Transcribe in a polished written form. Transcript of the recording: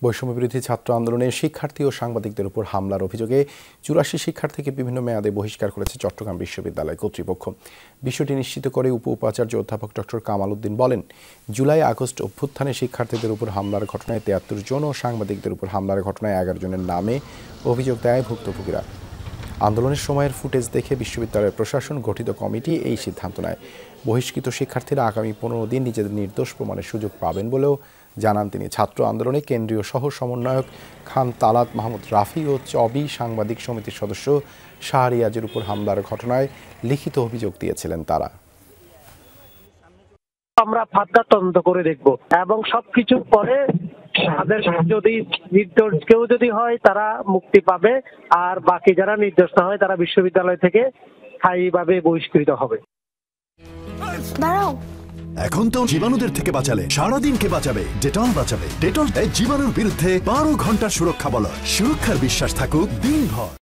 বৈষম্যবিরোধী ছাত্র আন্দোলনে শিক্ষার্থী ও সাংবাদিকদের উপর হামলার অভিযোগে ৮৪ শিক্ষার্থীকে বিভিন্ন মেয়াদে বহিষ্কার করেছে চট্টগ্রাম বিশ্ববিদ্যালয় কর্তৃপক্ষ। বিষয়টি নিশ্চিত করে উপাচার্য অধ্যাপক ডক্টর কামাল উদ্দিন বলেন, জুলাই আগস্ট অভ্যুত্থানে শিক্ষার্থীদের উপর হামলার ঘটনায় ৭৩ জন ও সাংবাদিকদের উপর হামলার ঘটনায় ১১ জনের নামে অভিযোগ দেয় ভুক্তভোগীরা। আন্দোলনের সময়ের ফুটেজ দেখে বিশ্ববিদ্যালয়ের প্রশাসন গঠিত কমিটি এই সিদ্ধান্ত নেয়। বহিষ্কৃত শিক্ষার্থীরা আগামী ১৫ দিন নিজেদের নির্দোষ প্রমাণের সুযোগ পাবেন বলেও জানান তিনি। ছাত্র আন্দোলনে কেন্দ্রীয় সহ সমন্বয়ক খান তালাত মাহমুদ রাফি ও চবি সাংবাদিক সমিতির সদস্য শাহরিয়াজের উপর হামলার ঘটনায় লিখিত অভিযোগ দিয়েছিলেন তারা। আমরা ফাঁদটা তদন্ত করে দেখব এবং সবকিছুর পরে তাদের যদি নির্দোষ কেউ যদি হয় তারা মুক্তি পাবে, আর বাকি যারা নির্দোষ না হয় তারা বিশ্ববিদ্যালয় থেকে স্থায়ীভাবে বহিষ্কৃত হবে। এখন তো জীবাণুদের থেকে বাঁচালে সারাদিনকে বাঁচাবে ডেটল। বাঁচাবে ডেটল জীবাণুর বিরুদ্ধে ১২ ঘন্টার সুরক্ষা বলয়। সুরক্ষার বিশ্বাস থাকুক দিনভর।